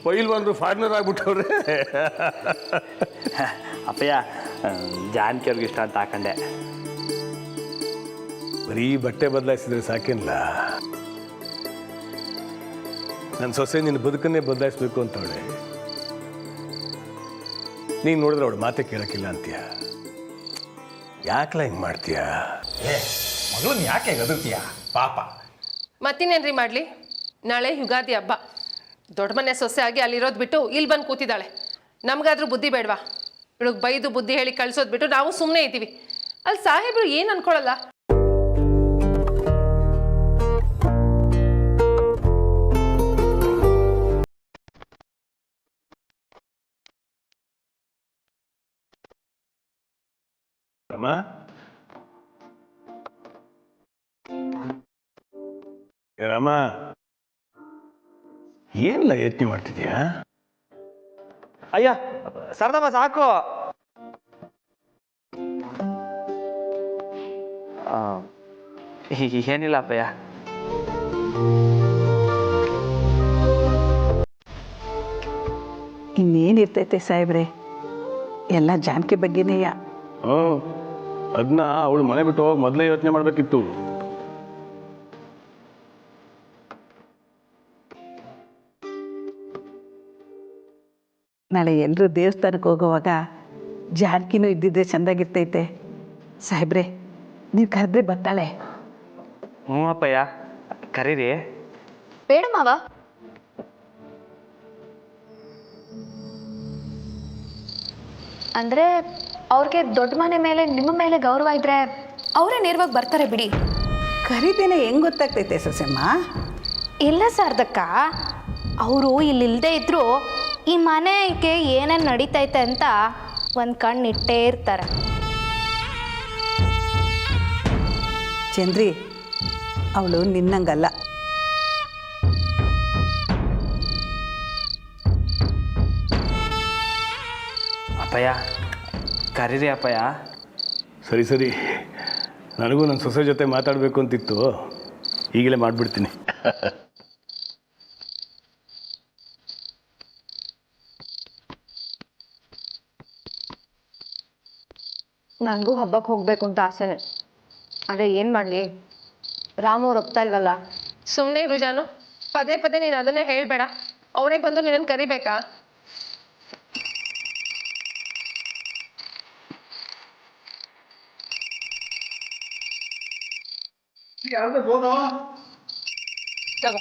ಪೈಲ್ ಬಂದು ಫಾರಿನರ್ ಆಗ್ಬಿಟ್ಟವ್ರೆ. ಅಪ್ಪಯ್ಯ ಜಾನಕಿ ಅವ್ರಿಗೆ ಇಷ್ಟ ಅಂತ ಹಾಕೊಂಡೆ. ಬರೀ ಬಟ್ಟೆ ಬದಲಾಯಿಸಿದ್ರೆ ಸಾಕಿಲ್ಲ, ನನ್ನ ಸೊಸೆ ನಿನ್ನ ಬದುಕನ್ನೇ ಬದಲಾಯಿಸ್ಬೇಕು ಅಂತವಳೆ. ನೀನು ನೋಡಿದ್ರೆ ಅವಳು ಮಾತೆ ಕೇಳೋಕ್ಕಿಲ್ಲ ಅಂತೀಯ. ಯಾಕಲ ಹಿಂಗೆ ಮಾಡ್ತೀಯ? ಮಗಳನ್ನ ಯಾಕೆ ಗದರ್ತೀಯ ಪಾಪ? ಮತ್ತಿನ್ನೇನ್ರಿ ಮಾಡಲಿ, ನಾಳೆ ಯುಗಾದಿ ಹಬ್ಬ. ದೊಡ್ಡ ಮನೆ ಸೊಸೆ ಆಗಿ ಅಲ್ಲಿರೋದು ಬಿಟ್ಟು ಇಲ್ಲಿ ಬಂದು ಕೂತಿದ್ದಾಳೆ. ನಮಗಾದ್ರೂ ಬುದ್ಧಿ ಬೇಡವಾ? ಇವಳಿಗೆ ಬೈದು ಬುದ್ಧಿ ಹೇಳಿ ಕಳ್ಸೋದು ಬಿಟ್ಟು ನಾವು ಸುಮ್ಮನೆ ಇದ್ದೀವಿ. ಅಲ್ಲಿ ಸಾಹೇಬರು ಏನು ಅನ್ಕೊಳ್ಳಲ್ಲ. ರಾಮ, ರಾಮ, ಏನಿಲ್ಲ ಯತ್ನೆ ಮಾಡ್ತಿದ್ಯಾ? ಅಯ್ಯ ಸರ್ದಮ್ಮ ಸಾಕು. ಏನಿಲ್ಲ ಅಪ್ಪಯ್ಯ. ಇನ್ನೇನಿರ್ತೈತೆ ಸಾಹೇಬ್ರೆ, ಎಲ್ಲ ಜಾನಕಿ ಬಗ್ಗೆನೇಯ. ಅದನ್ನ ಅವಳು ಮನೆ ಬಿಟ್ಟು ಹೋಗಿ ಮೊದಲೇ ಯೋಚನೆ ಮಾಡಬೇಕಿತ್ತು. ನಾಳೆ ಎಲ್ಲರೂ ದೇವಸ್ಥಾನಕ್ಕೆ ಹೋಗೋವಾಗ ಜಾನಕಿನೂ ಇದ್ದಿದ್ರೆ ಚೆಂದಾಗಿರ್ತೈತೆ. ಸಾಹೇಬ್ರೆ, ನೀವು ಕರೆದ್ರೆ ಬರ್ತಾಳೆ. ಹ್ಞೂ ಅಪ್ಪಯ್ಯ, ಕರೀರಿ. ಬೇಡ ಮಾವ, ಅಂದರೆ ಅವ್ರಿಗೆ ದೊಡ್ಡ ಮನೆ ಮೇಲೆ ನಿಮ್ಮ ಮೇಲೆ ಗೌರವ ಇದ್ದರೆ ಅವರೇ ನೇರವಾಗಿ ಬರ್ತಾರೆ ಬಿಡಿ. ಕರೀದೇನೆ ಹೆಂಗೆ ಗೊತ್ತಾಗ್ತೈತೆ ಸೊಸೆಮ್ಮ? ಇಲ್ಲ ಸಾರ್ದಕ್ಕ, ಅವರು ಇಲ್ಲಿಲ್ಲದೆ ಇದ್ದರೂ ಈ ಮನೆಗೆ ಏನೇನು ನಡೀತೈತೆ ಅಂತ ಒಂದು ಕಣ್ಣು ಇಟ್ಟೇ ಇರ್ತಾರೆ. ಚಂದ್ರಿ, ಅವಳು ನಿನ್ನಂಗಲ್ಲ. ಅಪ್ಪಯ್ಯ ಕರೀರಿ ಅಪ್ಪಯ್ಯ. ಸರಿ ಸರಿ, ನನಗೂ ನನ್ನ ಸೊಸೆ ಜೊತೆ ಮಾತಾಡಬೇಕು ಅಂತಿತ್ತು, ಈಗಲೇ ಮಾಡಿಬಿಡ್ತೀನಿ. ನನಗೂ ಹಬ್ಬಕ್ಕೆ ಹೋಗ್ಬೇಕು ಅಂತ ಆಸೆನೆ. ಆದರೆ ಏನು ಮಾಡಲಿ, ರಾಮು ಅವ್ರು ಒಪ್ತಾ ಇಲ್ವಲ್ಲ. ಸುಮ್ಮನೆ ಇರು ಜಾನು, ಪದೇ ಪದೇ ನೀನು ಅದನ್ನೇ ಹೇಳಬೇಡ. ಅವರೇ ಬಂದು ನಿನ್ನನ್ನು ಕರಿಬೇಕಾ? ತಗೋ,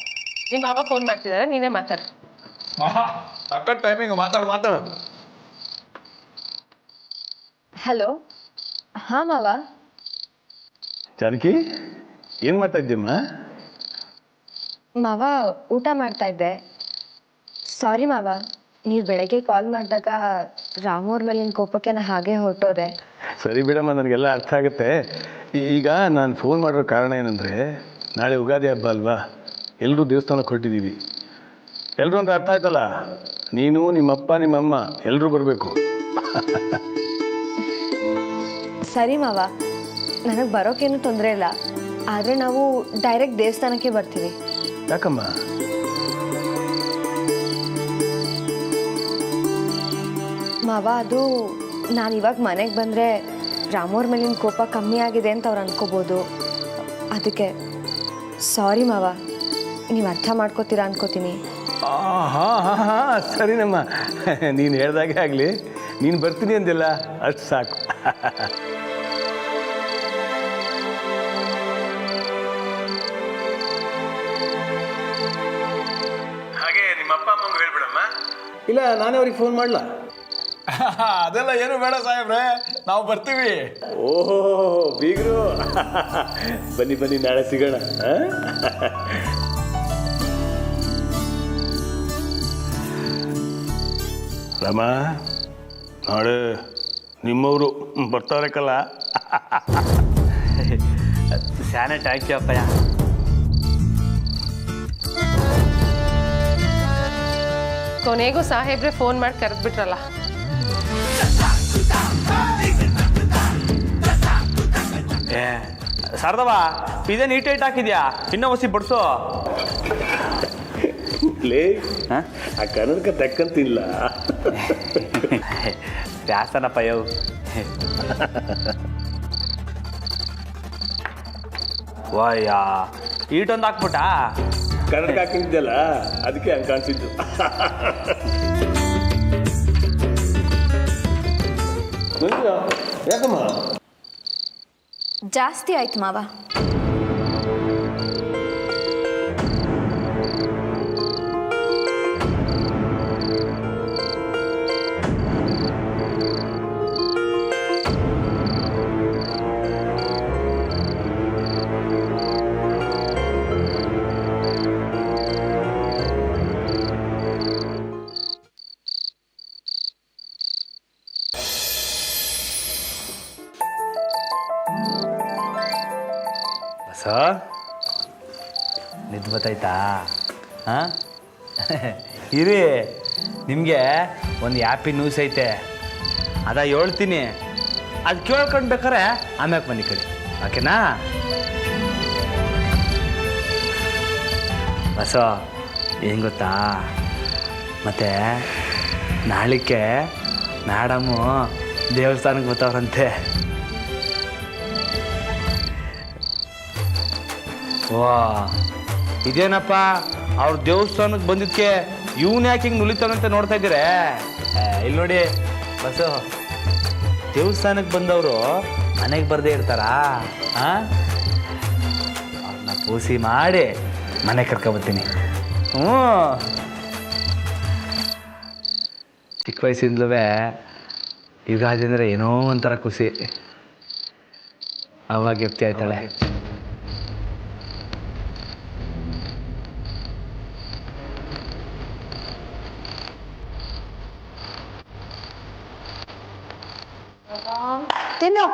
ನಿಮ್ಮ ಮಾವ ಫೋನ್ ಮಾಡ್ತಿದ್ದಾರೆ, ನೀನೇ ಮಾತಾಡು. ಸಕ್ಕ ಟೈಮಿಂಗ್ ಮಾತಾಡು. ಹಲೋ, ಹಾಂ ಮಾವ. ಜಾನಕಿ, ಏನು ಮಾಡ್ತಾ ಇದ್ದೀಮ್ಮ? ಮಾವ, ಊಟ ಮಾಡ್ತಾ ಇದ್ದೆ. ಸಾರಿ ಮಾವ, ನೀವು ಬೆಳಗ್ಗೆ ಕಾಲ್ ಮಾಡಿದಾಗ ರಾಮೂರ್ ಮೇಲಿನ ಕೋಪಕ್ಕೆ ನಾನು ಹಾಗೆ ಹೊರಟೋದೆ. ಸರಿ ಬಿಡಮ್ಮ, ನನಗೆಲ್ಲ ಅರ್ಥ ಆಗುತ್ತೆ. ಈಗ ನಾನು ಫೋನ್ ಮಾಡಿರೋ ಕಾರಣ ಏನಂದರೆ, ನಾಳೆ ಯುಗಾದಿ ಹಬ್ಬ ಅಲ್ವಾ, ಎಲ್ಲರೂ ದೇವಸ್ಥಾನಕ್ಕೆ ಹೊರಟಿದ್ದೀವಿ. ಎಲ್ಲರೂ ಅಂತ ಅರ್ಥ ಆಯ್ತಲ್ಲ? ನೀನು, ನಿಮ್ಮಪ್ಪ, ನಿಮ್ಮಮ್ಮ ಎಲ್ಲರೂ ಬರಬೇಕು. ಸರಿ ಮಾವ, ನನಗೆ ಬರೋಕ್ಕೇನು ತೊಂದರೆ ಇಲ್ಲ. ಆದರೆ ನಾವು ಡೈರೆಕ್ಟ್ ದೇವಸ್ಥಾನಕ್ಕೆ ಬರ್ತೀವಿ. ಯಾಕಮ್ಮ? ಮಾವ, ಅದು ನಾನು ಇವಾಗ ಮನೆಗೆ ಬಂದರೆ ರಾಮೋರ್ ಮೇಲಿನ ಕೋಪ ಕಮ್ಮಿ ಆಗಿದೆ ಅಂತ ಅವ್ರು ಅನ್ಕೋಬೋದು. ಅದಕ್ಕೆ ಸಾರಿ ಮಾವ, ನೀವು ಅರ್ಥ ಮಾಡ್ಕೋತೀರಾ ಅನ್ಕೋತೀನಿ. ಹಾಂ ಸರಿನಮ್ಮ, ನೀನು ಹೇಳ್ದಾಗೆ ಆಗಲಿ. ನೀನು ಬರ್ತೀನಿ ಅಂದಿಲ್ಲ, ಅಷ್ಟು ಸಾಕು. ಹಾಗೆ ನಿಮ್ಮ ಅಪ್ಪ ಅಮ್ಮಂಗೆ ಹೇಳ್ಬಿಡಮ್ಮ. ಇಲ್ಲ, ನಾನೇ ಅವ್ರಿಗೆ ಫೋನ್ ಮಾಡಲ? ಅದೆಲ್ಲ ಏನು ಬೇಡ ಸಾಹೇಬ್ರೆ, ನಾವು ಬರ್ತೀವಿ. ಓಹೋ ಬೀಗರು, ಬನ್ನಿ ಬನ್ನಿ, ನಾಳೆ ಸಿಗೋಣ. ರಾಮ, ನಾಳೆ ನಿಮ್ಮವರು ಬರ್ತಾರಕ್ಕಲ್ಲ. ಶಾನೆ ಟ್ಯಾಂಕ್ ಯು ಅಪ್ಪಯ್ಯ. ಕೊನೆಗೂ ಸಾಹೇಬ್ರೆ ಫೋನ್ ಮಾಡಿ ಕರೆದ್ಬಿಟ್ರಲ್ಲ. ಏ ಶಾರದವ್ವ, ಇದೇ ನೀಟ್ ಹಾಕಿದ್ಯಾ? ಇನ್ನೂ ಹೊಸಿ ಬಡ್ಸು. ಲೇ ಹಾಂ ಆ ಕನ್ನಡಕ ತಕ್ಕಂತಿಲ್ಲ. ವ್ಯಾಸನಪ್ಪ ಯವು. ವಾಯ್ಯ ಈಟೊಂದು ಹಾಕ್ಬಿಟ್ಟ. ಕನ್ನಡಕ ಹಾಕಿದ್ದಲ್ಲ ಅದಕ್ಕೆ ಹಂಗೆ ಕಾಣಿಸಿದ್ದು. ಯಾಕಮ್ಮ ಜಾಸ್ತಿ ಆಯ್ತು ಮಾವ. ಬಸ ನಿದ್ದು ಬತ್ತಾಯ್ತಾ? ಹಾಂ ಇರಿ, ನಿಮಗೆ ಒಂದು ಹ್ಯಾಪಿ ನ್ಯೂಸ್ ಐತೆ, ಅದ ಹೇಳ್ತೀನಿ. ಅದು ಕೇಳ್ಕೊಂಡು ಬೇಕಾರೆ ಆಮ್ಯಾಕೆ ಬನ್ನಿ ಕಡೆ, ಓಕೆನಾ? ಬಸ ಏನು ಗೊತ್ತಾ, ಮತ್ತು ನಾಳಿಕೆ ಮೇಡಮು ದೇವಸ್ಥಾನಕ್ಕೆ ಬರ್ತಾವ್ರಂತೆ. ವಾ, ಇದೇನಪ್ಪ ಅವ್ರ ದೇವಸ್ಥಾನಕ್ಕೆ ಬಂದಿದ್ದಕ್ಕೆ ಇವನು ಯಾಕೆ ಹಿಂಗೆ ನುಲಿತಾನಂತೆ ನೋಡ್ತಾ ಇದ್ದೀರೇ? ಇಲ್ಲಿ ನೋಡಿ ಬಸ್ಸು, ದೇವಸ್ಥಾನಕ್ಕೆ ಬಂದವರು ಮನೆಗೆ ಬರದೇ ಇರ್ತಾರಾ? ಅವ್ರನ್ನ ಪೂಸಿ ಮಾಡಿ ಮನೆ ಕರ್ಕೊಬರ್ತೀನಿ. ಹ್ಞೂ, ಚಿಕ್ಕ ವಯಸ್ಸಿಂದಲೂ ಯುಗಾದಿ ಅಂದರೆ ಏನೋ ಒಂಥರ ಖುಷಿ. ಅವಾಗ ಎಪ್ತಿ ಆಯ್ತಾಳೆ. ತಿನ್ನು.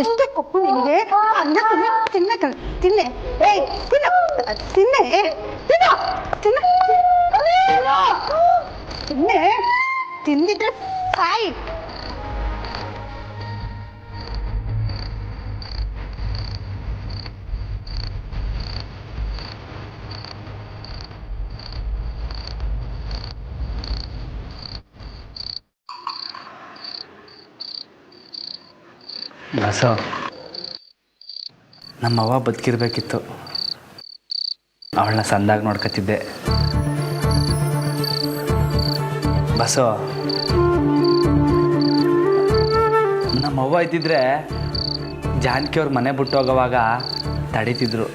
ಎಷ್ಟು ಕೊಪ್ಪು ನಿಮಗೆ? ಅನ್ನ ತಿನ್ನ ತಿನ್ನೆ. ಏಯ್ ತಿನ್ನು, ತಿನ್ನೆ, ತಿನ್ನು, ತಿನ್ನು, ತಿನ್ನೆ. ತಿಂದಿದ್ರೆ ಸಾಯಿ. ಬಸೋ, ನಮ್ಮವ್ವ ಬದುಕಿರ್ಬೇಕಿತ್ತು, ಅವಳನ್ನ ಸಂದಾಗಿ ನೋಡ್ಕೊತಿದ್ದೆ. ಬಸೋ, ನಮ್ಮವ್ವ ಇದ್ದಿದ್ರೆ ಜಾನಕಿ ಅವ್ರ ಮನೆ ಬಿಟ್ಟು ಹೋಗೋವಾಗ ತಡೀತಿದ್ರು.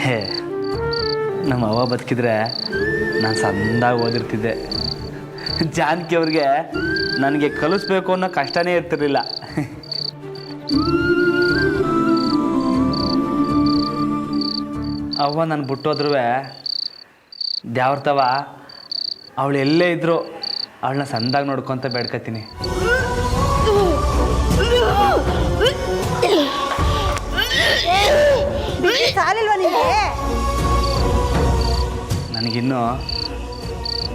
ಹೇ, ನಮ್ಮವ್ವ ಬದುಕಿದ್ರೆ ನಾನು ಸಂದಾಗಿ ಓದಿರ್ತಿದ್ದೆ. ಜಾನಕಿ ಅವ್ರಿಗೆ ನನಗೆ ಕಲಿಸ್ಬೇಕು ಅನ್ನೋ ಕಷ್ಟನೇ ಇರ್ತಿರ್ಲಿಲ್ಲ. ಅವ್ವ ನಾನು ಬಿಟ್ಟೋದ್ರೂ ದ್ಯಾವ್ರತವ ಅವಳು ಎಲ್ಲೇ ಇದ್ದರೂ ಅವಳನ್ನ ಸಂದಾಗಿ ನೋಡ್ಕೊತ ಬೇಡ್ಕತೀನಿ. ನನಗಿನ್ನೂ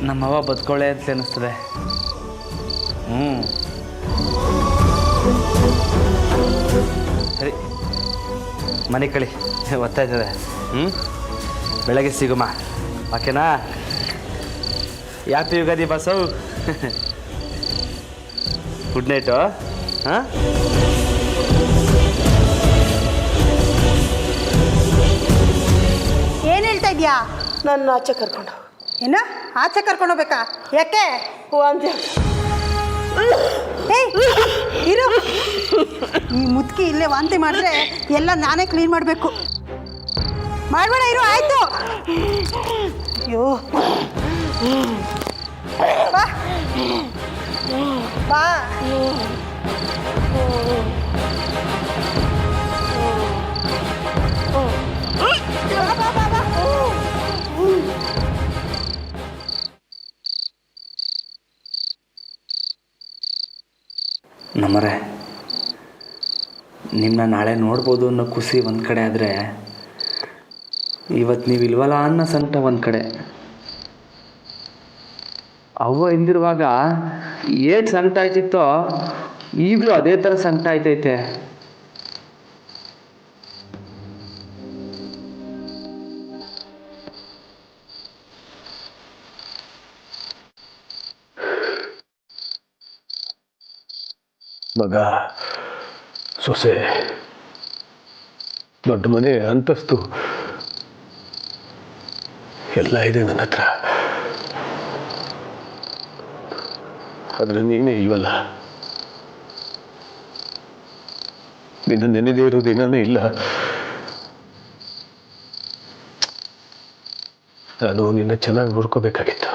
ನಮ್ಮವ್ವ ಬದುಕೊಳ್ಳೆ ಅಂತ ಅನ್ನಿಸ್ತದೆ. ಸರಿ, ಮನೆ ಕಳಿ ಒತ್ತಾಯ್ತದೆ. ಬೆಳಗ್ಗೆ ಸಿಗುಮ, ಓಕೆನಾ? Happy Ugadi bus. Good night. ಹಾಂ, ಏನು ಹೇಳ್ತಾ ಇದೆಯಾ? ನನ್ನ ಆಚೆ ಕರ್ಕೊಂಡು. ಏನು ಆಚೆ ಕರ್ಕೊಂಡು ಹೋಗ್ಬೇಕಾ? ಯಾಕೆ? ವಾಂತಿ. ಏಯ್ ಇರು, ಈ ಮುದುಕಿ ಇಲ್ಲೇ ವಾಂತಿ ಮಾಡಿದ್ರೆ ಎಲ್ಲ ನಾನೇ ಕ್ಲೀನ್ ಮಾಡಬೇಕು. ಮಾಡಬೇಡ, ಇರು. ಆಯಿತು. ಅಯ್ಯೋ, ಬಾ ಬಾ. ನಮ್ಮರೆ, ನಿಮ್ಮನ್ನ ನಾಳೆ ನೋಡ್ಬೋದು ಅನ್ನೋ ಖುಷಿ ಒಂದು ಕಡೆ ಆದರೆ, ಇವತ್ತು ನೀವು ಇಲ್ವಲ್ಲ ಅನ್ನೋ ಸಂಕಟ ಒಂದು ಕಡೆ. ಅವ್ವ ಇಲ್ದಿರುವಾಗ ಏಟ್ ಸಂಕಟ ಆಯ್ತಿತ್ತೋ ಈಗಲೂ ಅದೇ ಥರ ಸಂಕಟ ಆಯ್ತೈತೆ. ಮಗ, ಸೊಸೆ, ದೊಡ್ಡ ಮನೆ, ಅಂತಸ್ತು ಎಲ್ಲ ಇದೆ ನನ್ನ ಹತ್ರ. ಆದರೆ ನೀನೇ ಇವಲ್ಲ. ನಿನ್ನ ನೆನೆದೇ ಇರೋ ದಿನನೇ ಇಲ್ಲ. ನಾನು ನಿನ್ನ ಚೆನ್ನಾಗಿ ನೋಡ್ಕೋಬೇಕಾಗಿತ್ತು.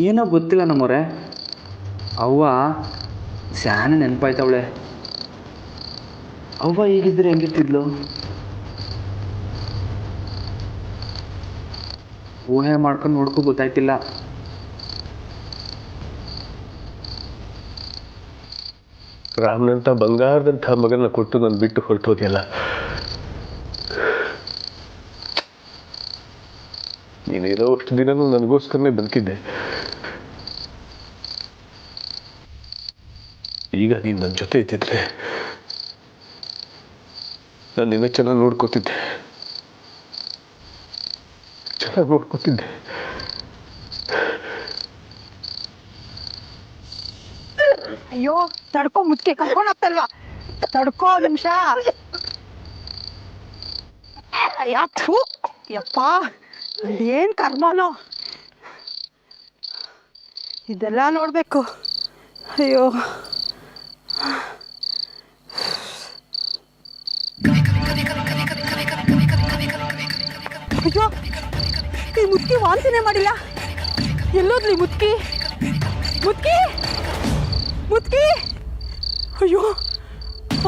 ಏನೋ ಗೊತ್ತಿಲ್ಲ ನಮ್ಮವ್ರೆ, ಅವ್ವ ಸ್ಯಾನೆ ನೆನಪಾಯ್ತವಳೆ. ಅವ್ವ ಈಗಿದ್ರೆ ಹೆಂಗಿರ್ತಿದ್ಲು? ಊಹೆ ಮಾಡ್ಕೊಂಡು ನೋಡ್ಕೊ ಗೊತ್ತಾಯ್ತಿಲ್ಲ. ರಾಮನಂತ ಬಂಗಾರದಂಥ ಮಗನ ಕೊಟ್ಟು ನಾನು ಬಿಟ್ಟು ಹೊರಟೋದಿಲ್ಲ. ನೀನಿರೋ ಅಷ್ಟು ದಿನನೂ ನನಗೋಸ್ಕರನೇ ಬದುಕಿದ್ದೆ. ಈಗ ನೀನು ನನ್ನ ಜೊತೆ ಇದ್ದಿದ್ರೆ ನಾನು ನಿನ್ನ ಚೆನ್ನಾಗಿ ನೋಡ್ಕೋತಿದ್ದೆ. ಅಯ್ಯೋ ತಡ್ಕೊ, ಮುದ್ಕೆ ಕರ್ಕೊಂಡು ಹೋಗ್ತಲ್ವಾ, ತಡ್ಕೋ ನಿಮಿಷ. ಅಯ್ಯೋ ಯಪ್ಪ, ಏನ್ ಕರ್ಮನೋ ಇದೆಲ್ಲ ನೋಡ್ಬೇಕು. ಅಯ್ಯೋ ಅಯ್ಯೋ, ಈ ಮುದ್ಕಿ ವಾಂತಿನೇ ಮಾಡಿಲ್ಲ. ಎಲ್ಲೋದ್ಲಿ ಮುದ್ಕಿ? ಮುದ್ಕಿ ಮುದ್ಕಿ ಅಯ್ಯೋ,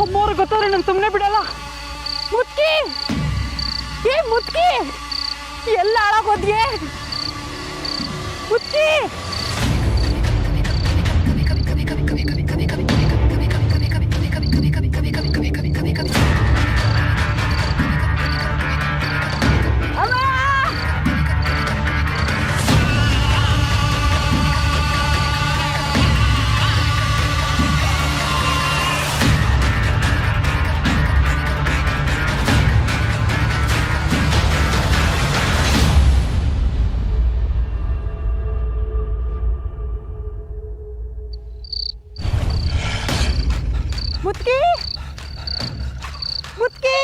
ಅಮ್ಮವ್ರು ಗೊತ್ತವ್ರೆ ನಾನು ಸುಮ್ಮನೆ ಬಿಡಲ್ಲ. ಮುದ್ಕಿ, ಏ ಮುದ್ಕಿ, ಎಲ್ಲ ಹಾಳಾಗೋದ್ಯೆ ಮುದ್ಕಿ? ಮುದ್ಕಿ ಮುದ್ಕಿ,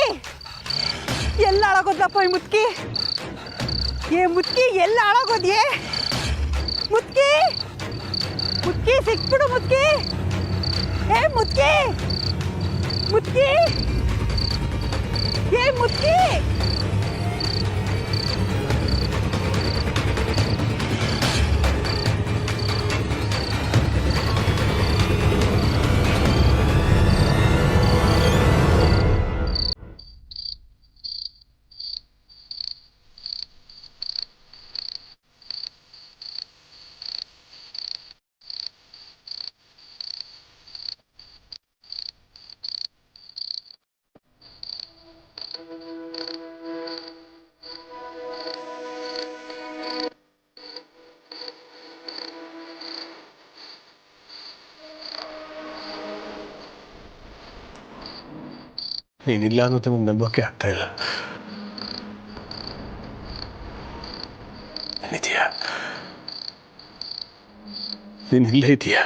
ಎಲ್ಲ ಹಾಳಾಗೋದ್ಲಪ್ಪ ಈ ಮುದ್ಕಿ. ಏ ಮುದ್ಕಿ, ಎಲ್ಲ ಹಾಳಾಗೋದ್ಯೆ ಮುದ್ಕಿ? ಮುದ್ಕಿ ಸಿಕ್ಬಿಡು ಮುದ್ಕಿ. ಏ ಮುದ್ಕಿ, ಮುದ್ಕಿ, ಏ ಮುದ್ಕಿ. ನೀನಿಲ್ಲ ಅನ್ನೋದು ನನಗೆ ನಂಬೋಕೆ ಆಗ್ತಾ ಇಲ್ಲ. ಇದೆಯಾ? ನೀನು ಇಲ್ಲೇ ಇದೆಯಾ?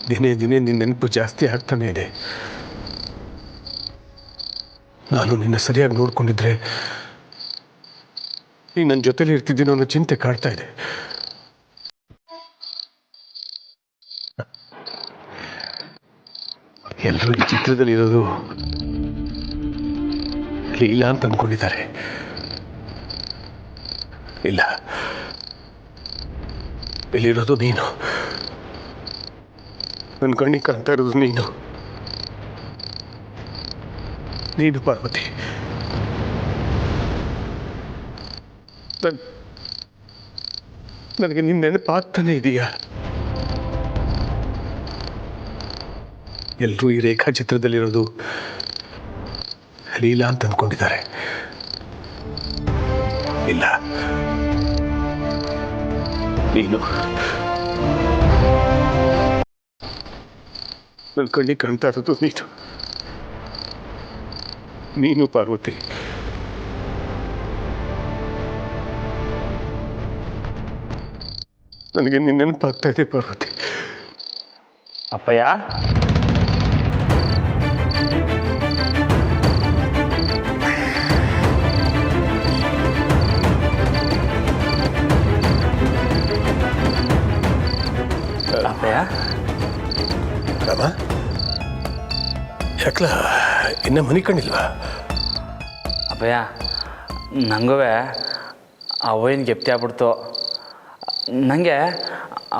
ದಿನೇ ದಿನೇ ನಿನ್ನ ನೆನಪು ಜಾಸ್ತಿ ಆಗ್ತಾನೆ ಇದೆ. ನಾನು ನಿನ್ನ ಸರಿಯಾಗಿ ನೋಡ್ಕೊಂಡಿದ್ರೆ ನೀನು ನನ್ನ ಜೊತೆಲಿ ಇರ್ತಿದ್ದೀನೋ ಅನ್ನೋ ಚಿಂತೆ ಕಾಡ್ತಾ ಇದೆ. ಎಲ್ಲರೂ ಈ ಚಿತ್ರದಲ್ಲಿ ಇರೋದು ಲೀಲಾ ಅಂತ ಅಂದ್ಕೊಂಡಿದ್ದಾರೆ. ಇಲ್ಲ, ಇಲ್ಲಿರೋದು ನೀನು. ನನ್ನ ಕಣ್ಣಿಗೆ ಕಾಣ್ತಾ ಇರೋದು ನೀನು. ನೀನು ಪಾರ್ವತಿ. ನನಗೆ ನಿನ್ನ ನೆನಪಾಗ್ತಾನೆ ಇದೆಯಾ? ಎಲ್ಲರೂ ಈ ರೇಖಾಚಿತ್ರದಲ್ಲಿರೋದು ಲೀಲಾ ಅಂತ ಅಂದ್ಕೊಂಡಿದ್ದಾರೆ. ಇಲ್ಲ. ನೀನು ನನ್ನ ಕಣ್ಣಿಗೆ ಕಾಣ್ತಾ ಇರೋದು ನೀನು ಪಾರ್ವತಿ. ನನಗೆ ನಿನ್ನ ನೆನಪಾಗ್ತಾ ಇದೆ ಪಾರ್ವತಿ. ಅಪ್ಪಯ್ಯ, ಅಪ್ಪಯ್ಯ, ರಾಮ, ಯಾಕಲ ಇನ್ನ ಮನೆ ಕಣ್ಣಿಲ್ವಾ? ಅಪ್ಪಯ್ಯ, ನಂಗೂ ಅವಯ್ಯನ ಗೆಪ್ತಿ ಆಗ್ಬಿಡ್ತು. ನನಗೆ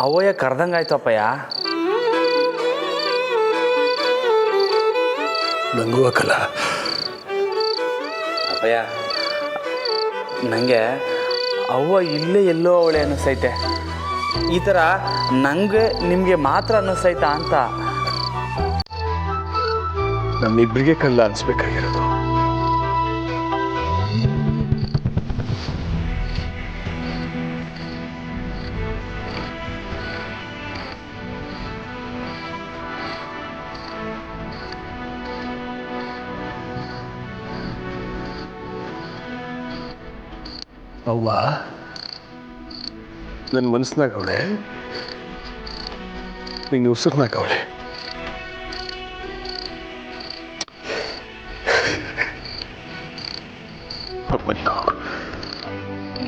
ಅವಯ್ಯ ಕರ್ದಂಗಾಯ್ತು ಅಪ್ಪಯ್ಯ. ನಂಗೂ ಹಾಕಲ್ಲ ಅಪ್ಪಯ್ಯ, ನನಗೆ ಅವ್ವ ಇಲ್ಲೇ ಎಲ್ಲೋ ಅವಳೆ ಅನ್ನಿಸ್ತೈತೆ. ಈ ಥರ ನನಗೆ ನಿಮಗೆ ಮಾತ್ರ ಅನ್ನಿಸ್ತೈತಾ ಅಂತ. ನಮ್ಮಿಬ್ಬರಿಗೆ ಕಲ್ಲ ಅನ್ಸ್ಬೇಕಾಗಿರೋದು. ಅವ್ವ ನನ್ನ ಮನಸ್ಸಿನಾಗ ಅವಳೆ, ನಿನ್ನ ಉಸಿರ್ನಾಗ ಅವಳೆ.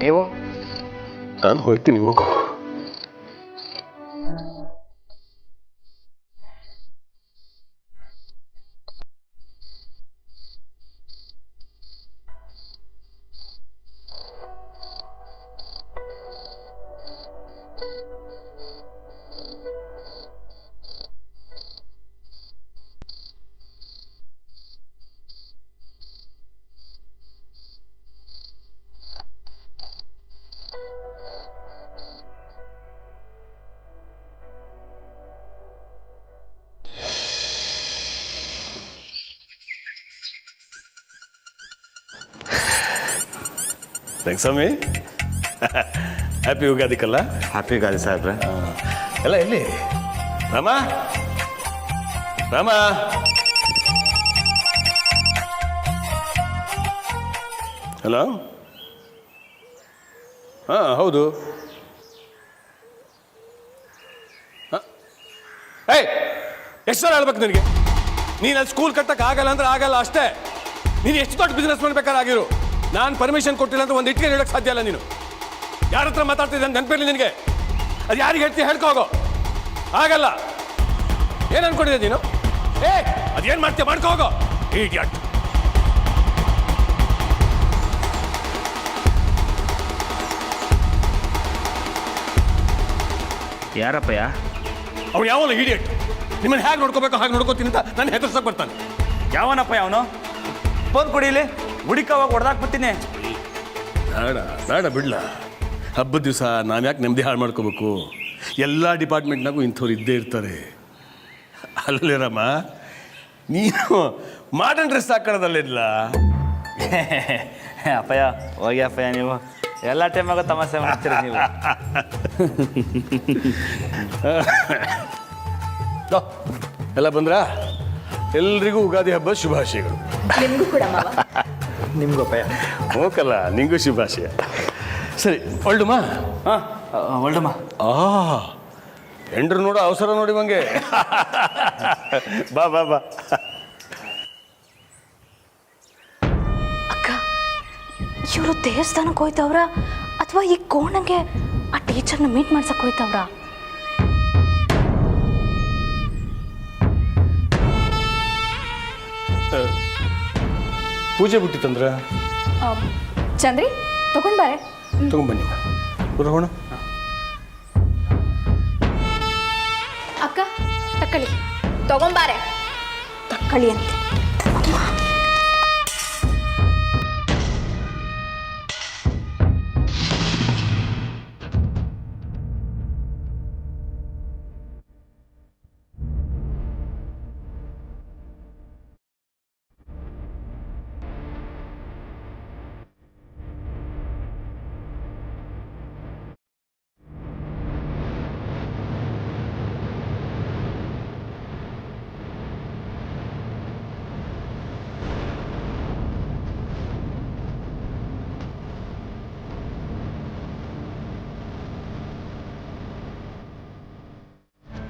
ನೀವು ನಾನು ಹೋಗ್ತೀನಿ, ಹೋಗು. ಸ್ವಾಮಿ, ಹ್ಯಾಪಿ ಯುಗಾದಿಕಲ್ಲ. ಹ್ಯಾಪಿ ಯುಗಾದಿ ಸಾಹೇಬ್ರೆ. ಎಲ್ಲ ಎಲ್ಲಿ? ರಾಮ, ರಾಮ, ಹಲೋ. ಹಾಂ, ಹೌದು. ಏಯ್, ಎಷ್ಟು ಸಲ ಹೇಳ್ಬೇಕು ನಿನಗೆ? ನೀನು ಅಲ್ಲಿ ಸ್ಕೂಲ್ ಕಟ್ಟಕ್ಕೆ ಆಗಲ್ಲ ಅಂದ್ರೆ ಆಗಲ್ಲ ಅಷ್ಟೇ. ನೀನು ಎಷ್ಟು ದೊಡ್ಡ ಬಿಸ್ನೆಸ್ ಮಾಡ್ಬೇಕಾಗಿರು. ನಾನು ಪರ್ಮಿಷನ್ ಕೊಟ್ಟಿಲ್ಲ ಅಂತ ಒಂದು ಇಟ್ಟಿಗೆ ಹೇಳಕ್ಕೆ ಸಾಧ್ಯ ಇಲ್ಲ. ನೀನು ಯಾರ ಹತ್ರ ಮಾತಾಡ್ತಿದ್ದೆ ಅಂತ ನೆನಪಿರಲಿ ನಿನಗೆ. ಅದು ಯಾರಿಗೆ ಹೇಳ್ತೀವಿ ಹೇಳ್ಕೋಗೋ. ಆಗಲ್ಲ. ಏನು ಅನ್ಕೊಂಡಿದ್ದೆ ನೀನು? ಅದೇನು ಮಾಡ್ತೀಯ ಮಾಡ್ಕೋಗೋ. ಇಡಿಯಟ್. ಯಾರಪ್ಪಯ್ಯ? ಅವ್ನು ಯಾವನು ಇಡಿಯಟ್. ನಿಮ್ಮನ್ನು ಹೇಗೆ ನೋಡ್ಕೋಬೇಕು ಹಾಗೆ ನೋಡ್ಕೋತೀನಿ ಅಂತ ನಾನು ಹೆದರ್ಸಕ್ಕೆ ಬರ್ತಾನೆ. ಯಾವನಪ್ಪ ಅವನು? ಫೋನ್ ಕೊಡಿಲಿ, ಹುಡುಕವಾಗ ಹೊಡೆದಾಕ್ಬಿಡ್ತೀನಿ. ಬೇಡ ಬೇಡ ಬಿಡ್ಲ. ಹಬ್ಬದ ದಿವಸ ನಾವು ಯಾಕೆ ನೆಮ್ಮದಿ ಹಾಳು ಮಾಡ್ಕೋಬೇಕು? ಎಲ್ಲ ಡಿಪಾರ್ಟ್ಮೆಂಟ್ನಾಗೂ ಇಂಥವ್ರು ಇದ್ದೇ ಇರ್ತಾರೆ. ಅಲ್ಲೇ ರಾಮ, ನೀನು ಮಾಡರ್ನ್ ಡ್ರೆಸ್ ಹಾಕೊಳ್ಳೋದಲ್ಲ. ಅಪ್ಪಯ್ಯ, ಹೋಗಿ ಅಪ್ಪಯ್ಯ, ನೀವು ಎಲ್ಲ ಟೈಮಾಗ ತಮಾಷೆ ಮಾಡ್ತೀರಿ ನೀವು. ಎಲ್ಲ ಬಂದ್ರ? ಎಲ್ರಿಗೂ ಯುಗಾದಿ ಹಬ್ಬ ಶುಭಾಶಯಗಳು. ನಿಮಗೂ ಕೂಡ ಮಾವ. ನಿಮ್ಗೂ ಅಪ್ಪಯ್ಯ. ಹೋಗಲ್ಲ, ನಿಂಗೂ ಶುಭಾಶಯ. ಸರಿ, ಒಳ್ಳುಮ್ಮ. ಹಾಂ, ಒಳ್ಳೆಮ್ಮ. ಹೆಂಡ್ರು ನೋಡೋ ಅವಸರ ನೋಡಿ ಮಂಗೆ. ಬಾ ಬಾ ಬಾ. ಅಕ್ಕ, ಇವರು ದೇವಸ್ಥಾನಕ್ಕೆ ಹೋಯ್ತವ್ರ ಅಥವಾ ಈ ಕೋಣಗೆ ಆ ಟೀಚರ್ನ ಮೀಟ್ ಮಾಡ್ಸಕ್ಕೆ ಹೋಯ್ತವ್ರ? ಪೂಜೆ ಬಿಟ್ಟಿತ್ತಂದ್ರ ಚಂದ್ರಿ ತಗೊಂಡ್ಬಾರೆ. ತಗೊಂಬನ್ನಿ ಹೋಗೋಣ. ಅಕ್ಕ, ತಕ್ಕಳಿ ತಗೊಂಬಾರೆ. ತಕ್ಕಳಿ ಅಂತೆ.